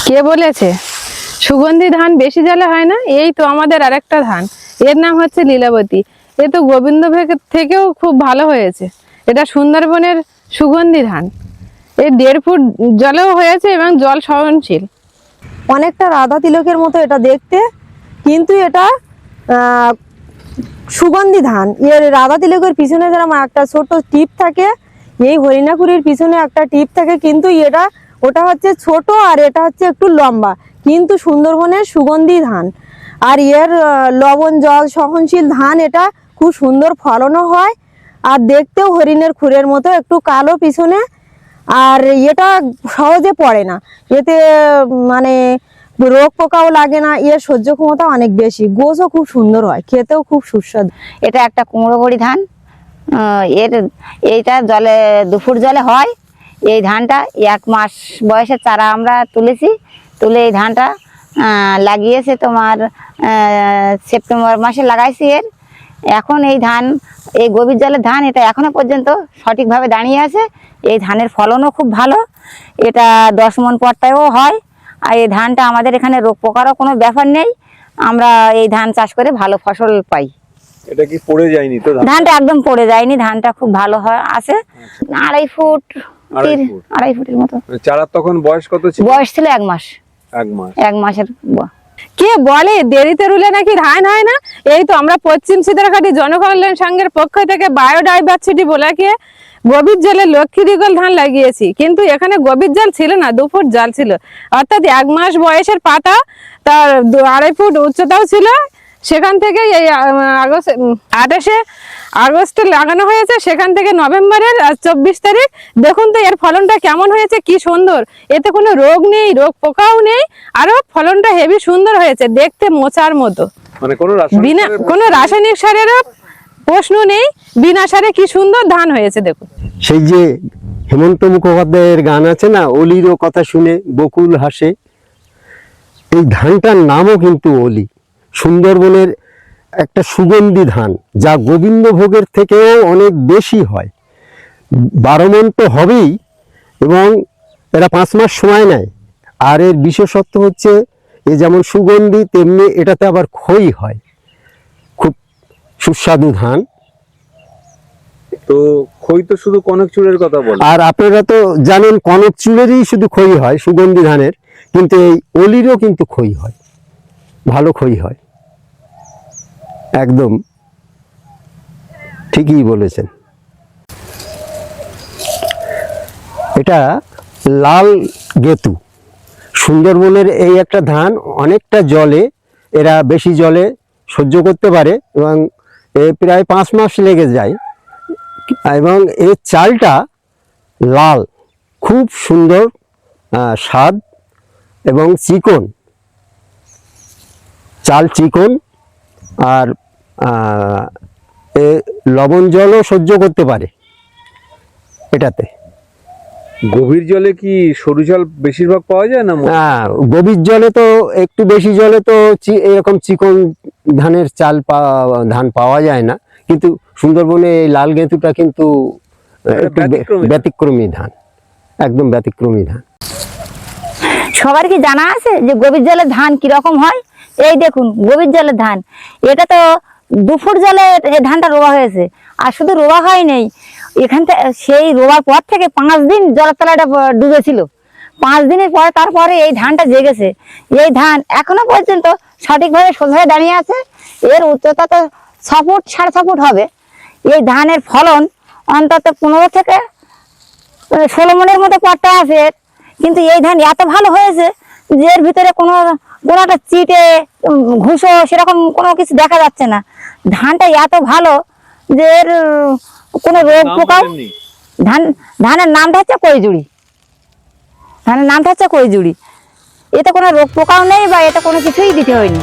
কে বলেছে সুগন্ধি ধান বেশি জলে হয় না? এই তো আমাদের আরেকটা ধান, এর নাম হচ্ছে লীলাবতী। এ তো গোবিন্দভোগ থেকেও খুব ভালো হয়েছে। এটা সুন্দরবনের সুগন্ধি ধান। এই 1.5 ফুট জলেও হয়েছে এবং জল সহনশীল। অনেকটা রাধা তিলকের মতো এটা দেখতে, কিন্তু এটা সুগন্ধি ধান। এর রাধা তিলকের পিছনে যেরকম একটা ছোট টিপ থাকে, এই হরিণাকুড়ির পিছনে একটা টিপ থাকে, কিন্তু ওটা হচ্ছে ছোট আর এটা হচ্ছে একটু লম্বা, কিন্তু সুন্দরবনের সুগন্ধি ধান। আর এর লবণ জল সহনশীল ধান, এটা খুব সুন্দর ফলনও হয়। আর দেখতেও হরিণের খুরের মতো একটু কালো পিছনে। আর এটা সহজে পড়ে না, এতে মানে রোগ পোকাও লাগে না। এর সহ্য ক্ষমতা অনেক বেশি, গোছও খুব সুন্দর হয়, খেতেও খুব সুস্বাদু। এটা একটা কুমড়ো বড়ি ধান। এইটা জলে 2 ফুট জলে হয়। এই ধানটা 1 মাস বয়সের চারা আমরা তুলেছি, তুলে এই ধানটা লাগিয়েছে তোমার সেপ্টেম্বর মাসে লাগাইছি। এখন এই ধান, এই গভীর জলের ধান, এটা এখনো পর্যন্ত সঠিকভাবে দাঁড়িয়ে আছে। এই ধানের ফলনও খুব ভালো, এটা 10 মণ পট্টায়ও হয়। আর এই ধানটা আমাদের এখানে রোগ পোকারও কোনো ব্যাপার নেই, আমরা এই ধান চাষ করে ভালো ফসল পাই। এটা কি পড়ে যায়নি তো? ধানটা একদম পড়ে যায়নি, ধানটা খুব ভালো হয় আছে। 2.5 ফুট 2.5 ফুটের মতো চারা। তখন বয়স কত ছিল? বয়স ছিল 1 মাস। 1 মাসের। কে বলে দেরিতে রুলে নাকি ধান হয় না? এই তো আমরা পশ্চিম সিতারকাঠি জনকল্যাণ সংঘের পক্ষ থেকে বায়োডাইভার্সিটি বলাকে গভীর জলে লক্ষ্মী দিগল ধান লাগিয়েছি, কিন্তু এখানে গভীর জল ছিল না, 2 ফুট জল ছিল। অর্থাৎ 1 মাস বয়সের পাতা, তার 2.5 ফুট উচ্চতাও ছিল। সেখান থেকে এই 28 আগস্টে লাগানো হয়েছে, সেখান থেকে নভেম্বরের 24 তারিখ। দেখুন তো এর ফলনটা কেমন হয়েছে, কি সুন্দর। এতে কোনো রোগ নেই, রোগ পোকাও নেই, আরো ফলনটা হেভি সুন্দর হয়েছে, দেখতে মোচার মতো। মানে কোনো রাসায়নিক সারেরও প্রশ্ন নেই, বিনা সারে কি সুন্দর ধান হয়েছে দেখুন। সেই যে হেমন্ত মুখোপাধ্যায়ের গান আছে না, অলিরও কথা শুনে বকুল হাসে, এই ধানটার নামও কিন্তু অলি। সুন্দরবনের একটা সুগন্ধি ধান, যা গোবিন্দভোগের থেকেও অনেক বেশি হয়। 12 মণ তো হবেই, এবং এরা 5 মাস সময় নেয়। আর এর বিশেষত্ব হচ্ছে, এ যেমন সুগন্ধি তেমনি এটাতে আবার খই হয়। খুব সুস্বাদু ধান। তো খই তো শুধু কনক চুলের কথা বলে, আর আপনারা তো জানেন কনক চুলেরই শুধু খই হয় সুগন্ধি ধানের, কিন্তু এই অলিরও কিন্তু খই হয়, ভালো খই হয়। একদম ঠিকই বলেছেন। এটা লাল গেতু। সুন্দরবনের এই একটা ধান, অনেকটা জলে, এরা বেশি জলে সহ্য করতে পারে, এবং প্রায় 5 মাস লেগে যায়। এবং এর চালটা লাল, খুব সুন্দর স্বাদ, এবং চিকন চাল, চিকন। আর লবণ জলও সহ্য করতে পারে এটাতে। গভীর জলে কি সরু জল বেশিরভাগ পাওয়া যায় না? হ্যাঁ, গভীর জলে তো একটু বেশি জলে তো এরকম চিকন ধানের ধান পাওয়া যায় না, কিন্তু সুন্দরবনে এই লাল গেঁতুটা কিন্তু একটু ব্যতিক্রমী ধান, একদম ব্যতিক্রমী ধান। সবার কি জানা আছে যে গভীর জলের ধান কিরকম হয়? এই দেখুন গভীর জলের ধান, এটা তো 2 ফুট জলে এই ধানটা রোয়া হয়েছে। আর শুধু রোয়া হয় নেই, এখান থেকে সেই রোয়ার পর থেকে 5 দিন জলের তলাটা ডুবেছিল। 5 দিনের পরে তারপরে এই ধানটা জেগেছে। এই ধান এখনো পর্যন্ত সঠিকভাবে সোজা দাঁড়িয়ে আছে। এর উচ্চতা তো 6 ফুট 6.5 ফুট হবে। এই ধানের ফলন অন্তত 15 থেকে 16 মণের মতো পট্টা আছে। কিন্তু এই ধান এত ভালো হয়েছে যে এর ভিতরে কোনো একটা চিটে ঘুষো সেরকম কোনো কিছু দেখা যাচ্ছে না। ধানটা এত ভালো যে এর কোনো রোগ পোকাও। ধানের নামটা হচ্ছে কইজুড়ি। ধানের নামটা হচ্ছে কইজুড়ি। এতে কোনো রোগ পোকাও নেই, বা এটা কোনো কিছুই দিতে হয়নি।